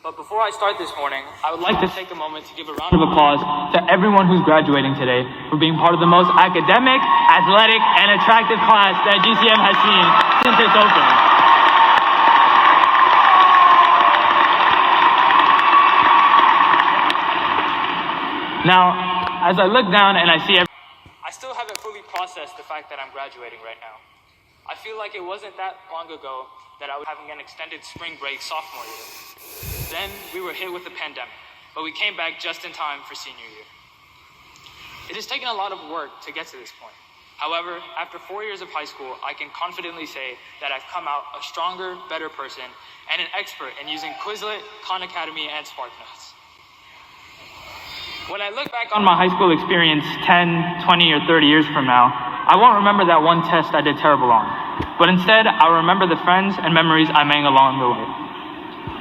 But before I start this morning, I would like to take a moment to give a round of applause to everyone who's graduating today for being part of the most academic, athletic, and attractive class that GCM has seen since its opening. Now, as I look down and I see I still haven't fully processed the fact that I'm graduating right now. I feel like it wasn't that long ago that I was having an extended spring break sophomore year. Then we were hit with the pandemic, but we came back just in time for senior year. It has taken a lot of work to get to this point. However, after 4 years of high school, I can confidently say that I've come out a stronger, better person and an expert in using Quizlet, Khan Academy, and SparkNotes. When I look back on my high school experience 10, 20, or 30 years from now, I won't remember that one test I did terrible on, but instead I'll remember the friends and memories I made along the way.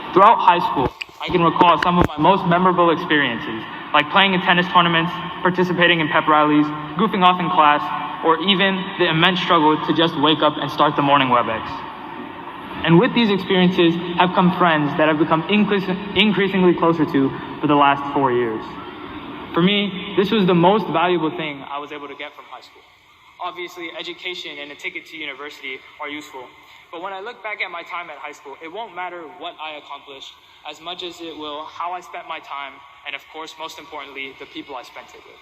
Throughout high school, I can recall some of my most memorable experiences, like playing in tennis tournaments, participating in pep rallies, goofing off in class, or even the immense struggle to just wake up and start the morning WebEx. And with these experiences have come friends that I've become increasingly closer to for the last 4 years. For me, this was the most valuable thing I was able to get from high school. Obviously, education and a ticket to university are useful, but when I look back at my time at high school, it won't matter what I accomplished as much as it will how I spent my time, and of course, most importantly, the people I spent it with.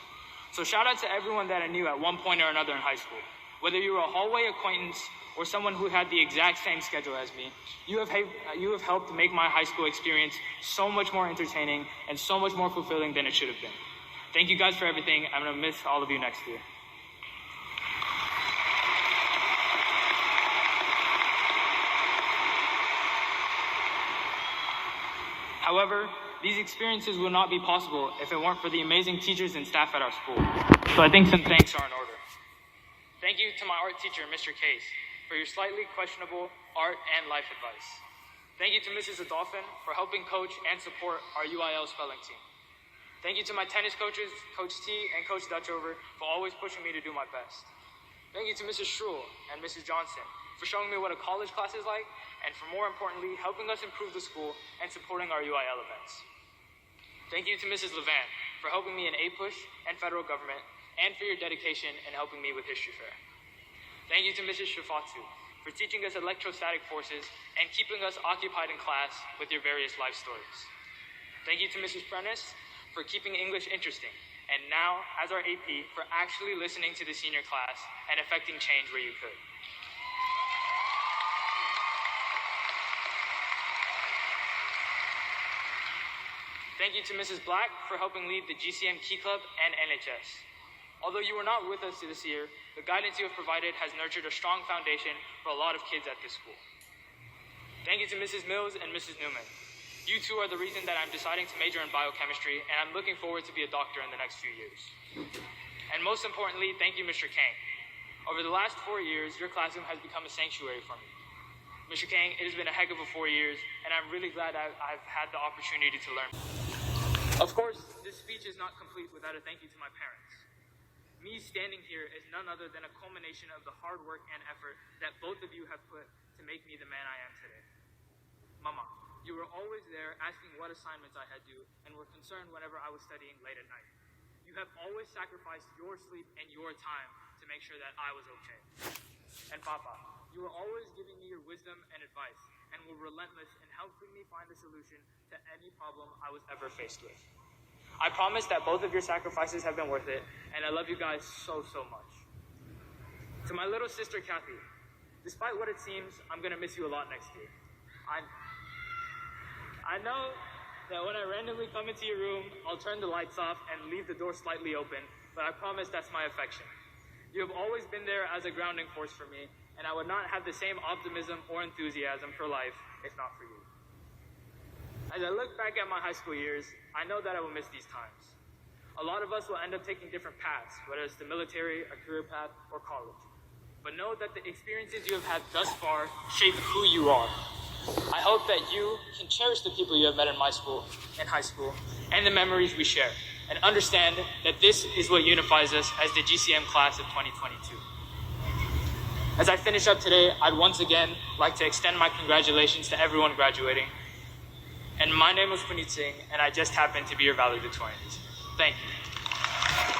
So shout out to everyone that I knew at one point or another in high school. Whether you were a hallway acquaintance or someone who had the exact same schedule as me, you have helped make my high school experience so much more entertaining and so much more fulfilling than it should have been. Thank you guys for everything. I'm going to miss all of you next year. However, these experiences would not be possible if it weren't for the amazing teachers and staff at our school. So I think some thanks are in order. Thank you to my art teacher, Mr. Case, for your slightly questionable art and life advice. Thank you to Mrs. Adolphin for helping coach and support our UIL spelling team. Thank you to my tennis coaches, Coach T and Coach Dutchover, for always pushing me to do my best. Thank you to Mrs. Schruel and Mrs. Johnson for showing me what a college class is like, and for more importantly, helping us improve the school and supporting our UIL events. Thank you to Mrs. Levan for helping me in A-Push and federal government, and for your dedication in helping me with History Fair. Thank you to Mrs. Shafatu for teaching us electrostatic forces and keeping us occupied in class with your various life stories. Thank you to Mrs. Prentice for keeping English interesting, and now, as our AP, for actually listening to the senior class and affecting change where you could. Thank you to Mrs. Black for helping lead the GCM Key Club and NHS. Although you were not with us this year, the guidance you have provided has nurtured a strong foundation for a lot of kids at this school. Thank you to Mrs. Mills and Mrs. Newman. You two are the reason that I'm deciding to major in biochemistry, and I'm looking forward to be a doctor in the next few years. And most importantly, thank you, Mr. Kang. Over the last 4 years, your classroom has become a sanctuary for me. Mr. Kang, it has been a heck of a 4 years, and I'm really glad I've had the opportunity to learn. Of course, this speech is not complete without a thank you to my parents. Me standing here is none other than a culmination of the hard work and effort that both of you have put to make me the man I am today. Mama, you were always there asking what assignments I had due and were concerned whenever I was studying late at night. You have always sacrificed your sleep and your time to make sure that I was okay. And Papa, you were always giving me your wisdom and advice and were relentless in helping me find a solution to any problem I was ever faced with. I promise that both of your sacrifices have been worth it, and I love you guys so, so much. To my little sister, Kathy, despite what it seems, I'm going to miss you a lot next year. I know that when I randomly come into your room, I'll turn the lights off and leave the door slightly open, but I promise that's my affection. You have always been there as a grounding force for me, and I would not have the same optimism or enthusiasm for life if not for you. As I look back at my high school years, I know that I will miss these times. A lot of us will end up taking different paths, whether it's the military, a career path, or college. But know that the experiences you have had thus far shape who you are. I hope that you can cherish the people you have met in high school, and the memories we share, and understand that this is what unifies us as the GCM class of 2022. As I finish up today, I'd once again like to extend my congratulations to everyone graduating, and And my name is Puneet Singh, and I just happen to be your valedictorian this year. Thank you.